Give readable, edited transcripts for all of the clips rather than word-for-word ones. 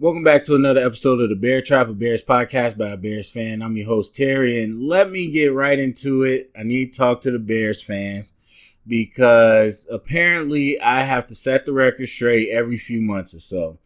Welcome back to another episode of the Bear Trap, a Bears podcast by a Bears fan. I'm your host, Terry, and let me get right into it. I need to talk to the Bears fans because apparently I have to set the record straight every few months or so.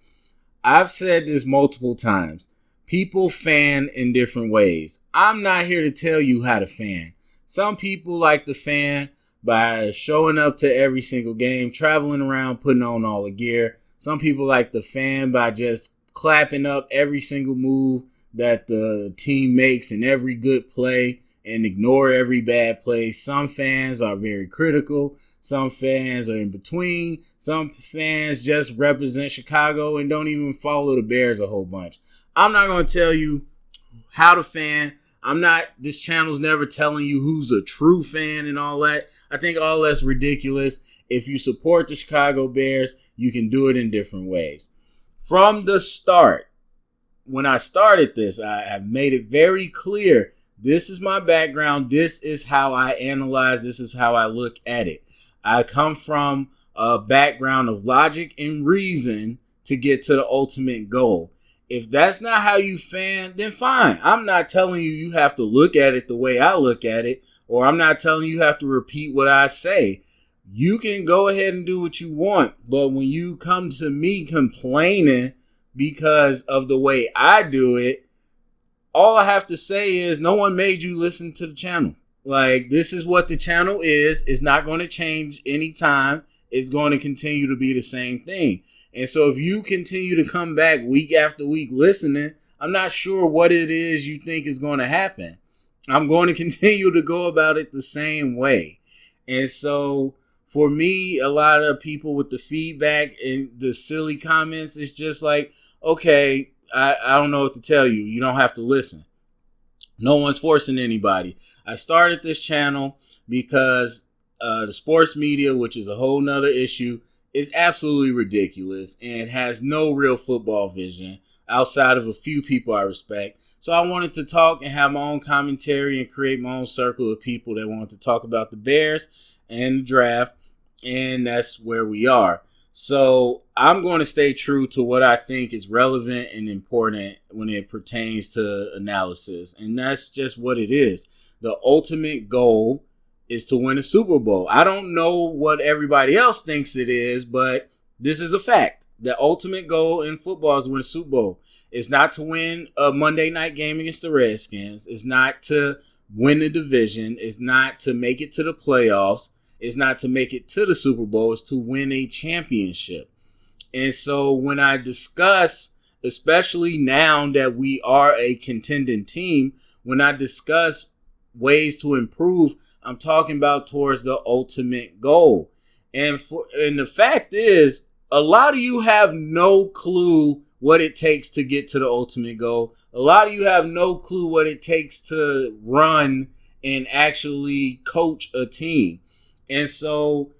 I've said this multiple times. People fan in different ways. I'm not here to tell you how to fan. Some people like to fan by showing up to every single game, traveling around, putting on all the gear. Some people like to fan by just clapping up every single move that the team makes and every good play and ignore every bad play. Some fans are very critical. Some fans are in between. Some fans just represent Chicago and don't even follow the Bears a whole bunch. I'm not going to tell you how to fan. This channel's never telling you who's a true fan and all that. I think all that's ridiculous. If you support the Chicago Bears, you can do it in different ways. From the start, when I started this, I have made it very clear. This is my background. This is how I analyze. This is how I look at it. I come from a background of logic and reason to get to the ultimate goal. If that's not how you fan, then fine. I'm not telling you you have to look at it the way I look at it, or I'm not telling you have to repeat what I say. You can go ahead and do what you want, but when you come to me complaining because of the way I do it, all I have to say is no one made you listen to the channel. Like, this is what the channel is. It's not going to change anytime. It's going to continue to be the same thing. And so if you continue to come back week after week listening, I'm not sure what it is you think is going to happen. I'm going to continue to go about it the same way. And so for me, a lot of people with the feedback and the silly comments, it's just like, okay, I don't know what to tell you. You don't have to listen. No one's forcing anybody. I started this channel because the sports media, which is a whole nother issue, is absolutely ridiculous and has no real football vision outside of a few people I respect. So I wanted to talk and have my own commentary and create my own circle of people that wanted to talk about the Bears and the draft. And that's where we are. So I'm going to stay true to what I think is relevant and important when it pertains to analysis. And that's just what it is. The ultimate goal is to win a Super Bowl. I don't know what everybody else thinks it is, but this is a fact. The ultimate goal in football is to win a Super Bowl. It's not to win a Monday night game against the Redskins. It's not to win the division. It's not to make it to the playoffs. It's not to make it to the Super Bowl. It's to win a championship. And so when I discuss, especially now that we are a contending team, when I discuss ways to improve, I'm talking about towards the ultimate goal. And the fact is, a lot of you have no clue what it takes to get to the ultimate goal. A lot of you have no clue what it takes to run and actually coach a team. And so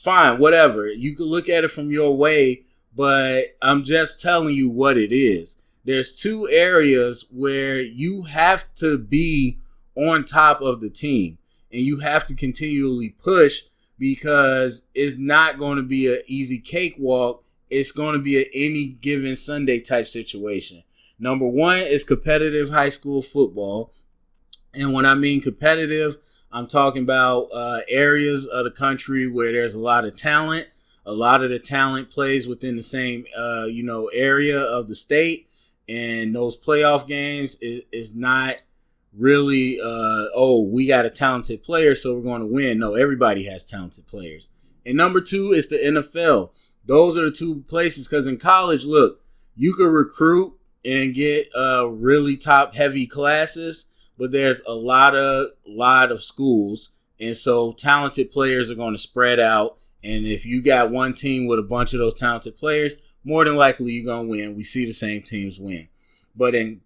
fine, whatever. You can look at it from your way, but I'm just telling you what it is. There's two areas where you have to be on top of the team and you have to continually push, because it's not going to be an easy cakewalk. It's going to be an any given Sunday type situation. Number one is competitive high school football. And when I mean competitive, I'm talking about areas of the country where there's a lot of talent. A lot of the talent plays within the same, area of the state. And those playoff games is not really, we got a talented player, so we're going to win. No, everybody has talented players. And number two is the NFL. Those are the two places, because in college, look, you could recruit and get really top heavy classes, but there's a lot of schools, and so talented players are going to spread out. And if you got one team with a bunch of those talented players, more than likely you're going to win. We see the same teams win. But in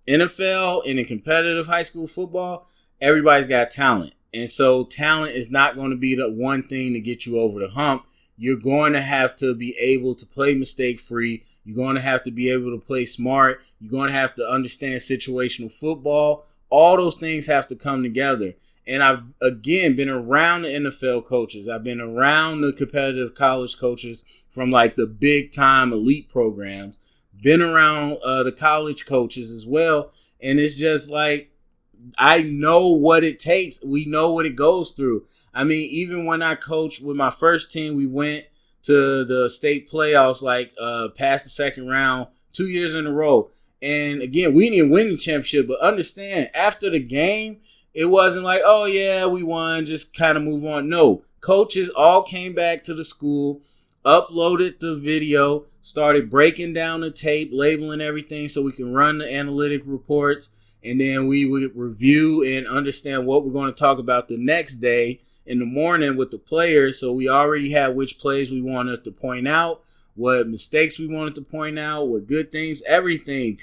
NFL and in competitive high school football, everybody's got talent. And so talent is not going to be the one thing to get you over the hump. You're going to have to be able to play mistake-free. You're going to have to be able to play smart. You're going to have to understand situational football. All those things have to come together. And I've, again, been around the NFL coaches. I've been around the competitive college coaches from like the big-time elite programs. been around the college coaches as well. And it's just like, I know what it takes. We know what it goes through. I mean, even when I coached with my first team, we went to the state playoffs, like past the second round 2 years in a row. And again, we didn't win the championship, but understand, after the game, it wasn't like, oh yeah, we won, just kind of move on. No, coaches all came back to the school, uploaded the video, started breaking down the tape, labeling everything so we can run the analytic reports, and then we would review and understand what we're going to talk about the next day in the morning with the players. So we already had which plays we wanted to point out, what mistakes we wanted to point out, what good things, everything.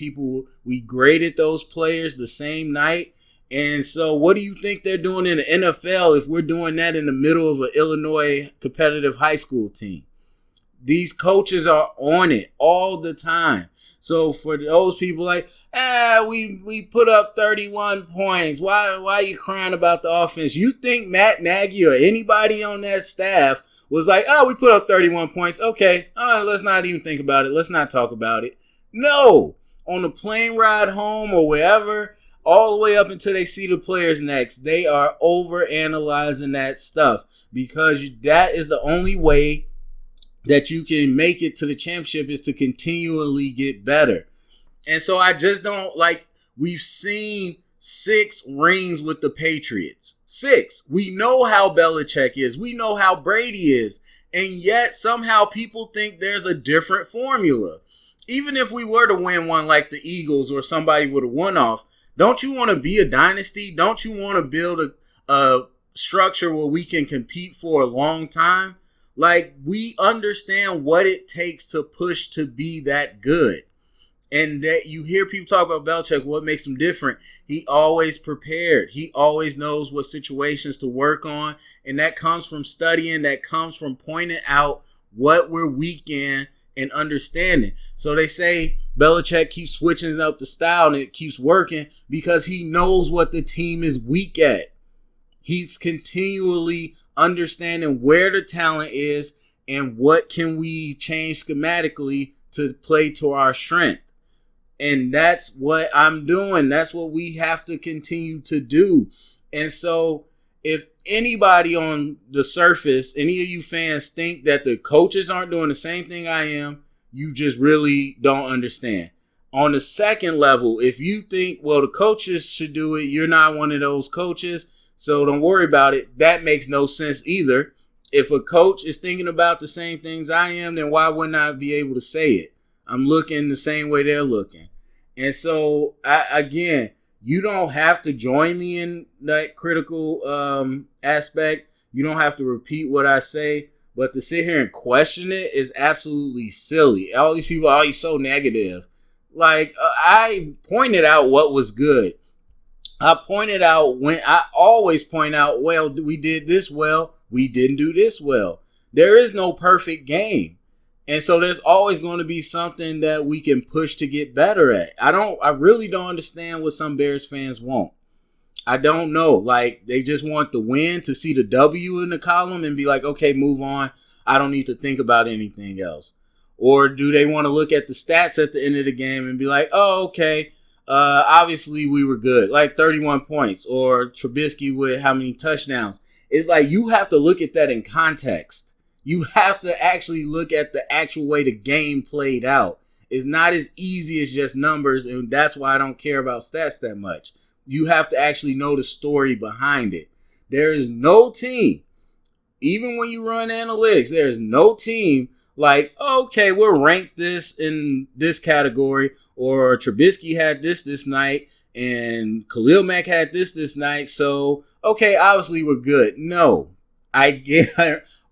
We graded those players the same night. And so what do you think they're doing in the NFL if we're doing that in the middle of an Illinois competitive high school team? These coaches are on it all the time. So for those people like, we put up 31 points. Why are you crying about the offense? You think Matt Nagy or anybody on that staff was like, we put up 31 points. Okay, let's not even think about it. Let's not talk about it. No. On the plane ride home or wherever, all the way up until they see the players next, they are over-analyzing that stuff, because that is the only way that you can make it to the championship, is to continually get better. And so I just don't like, we've seen 6 rings with the Patriots. 6. We know how Belichick is. We know how Brady is. And yet somehow people think there's a different formula. Even if we were to win one like the Eagles or somebody with a one-off, don't you want to be a dynasty? Don't you want to build a structure where we can compete for a long time? Like, we understand what it takes to push to be that good. And that you hear people talk about Belichick, what makes him different. He always prepared. He always knows what situations to work on. And that comes from studying. That comes from pointing out what we're weak in and understanding. So they say Belichick keeps switching up the style and it keeps working because he knows what the team is weak at. He's continually understanding where the talent is and what can we change schematically to play to our strength. And that's what I'm doing. That's what we have to continue to do. And so if anybody on the surface, any of you fans think that the coaches aren't doing the same thing I am, you just really don't understand. On the second level, if you think, well, the coaches should do it, you're not one of those coaches, so don't worry about it. That makes no sense either. If a coach is thinking about the same things I am, then why wouldn't I be able to say it? I'm looking the same way they're looking. And so, again, you don't have to join me in that critical aspect. You don't have to repeat what I say. But to sit here and question it is absolutely silly. All these people, you're so negative. Like, I pointed out what was good. I always point out, well, we did this well. We didn't do this well. There is no perfect game. And so there's always going to be something that we can push to get better at. I really don't understand what some Bears fans want. I don't know. Like, they just want the win, to see the W in the column and be like, okay, move on. I don't need to think about anything else. Or do they want to look at the stats at the end of the game and be like, oh, okay, obviously we were good, like 31 points, or Trubisky with how many touchdowns. It's like, you have to look at that in context. You have to actually look at the actual way the game played out. It's not as easy as just numbers, and that's why I don't care about stats that much. You have to actually know the story behind it. There is no team, even when you run analytics, there is no team like, okay, we'll rank this in this category, or Trubisky had this night, and Khalil Mack had this night, so, okay, obviously we're good. No, I get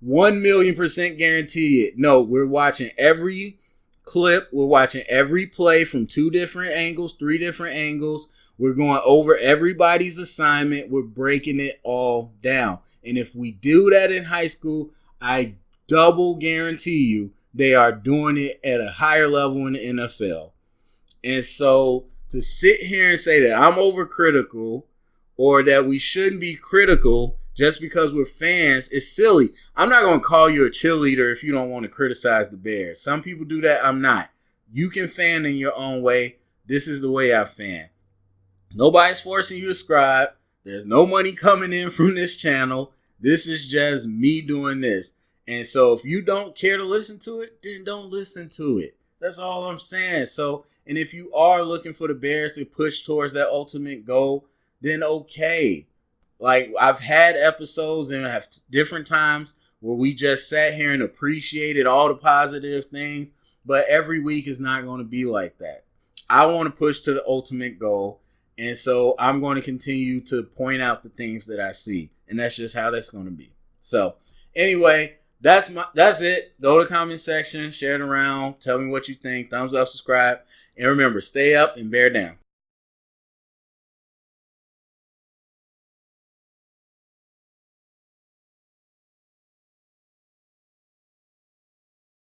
1,000,000% guarantee it. No, we're watching every clip. We're watching every play from 2 different angles, 3 different angles. We're going over everybody's assignment. We're breaking it all down. And if we do that in high school, I double guarantee you they are doing it at a higher level in the NFL. And so to sit here and say that I'm overcritical or that we shouldn't be critical just because we're fans is silly. I'm not going to call you a cheerleader if you don't want to criticize the Bears. Some people do that. I'm not. You can fan in your own way. This is the way I fan. Nobody's forcing you to subscribe. There's no money coming in from this channel. This is just me doing this. And so if you don't care to listen to it, then don't listen to it. That's all I'm saying. So, and if you are looking for the Bears to push towards that ultimate goal, then okay. Like, I've had episodes and I have different times where we just sat here and appreciated all the positive things, but every week is not going to be like that. I want to push to the ultimate goal, and so I'm going to continue to point out the things that I see, and that's just how that's going to be. So, anyway, that's it. Go to the comment section, share it around, tell me what you think, thumbs up, subscribe, and remember, stay up and bear down.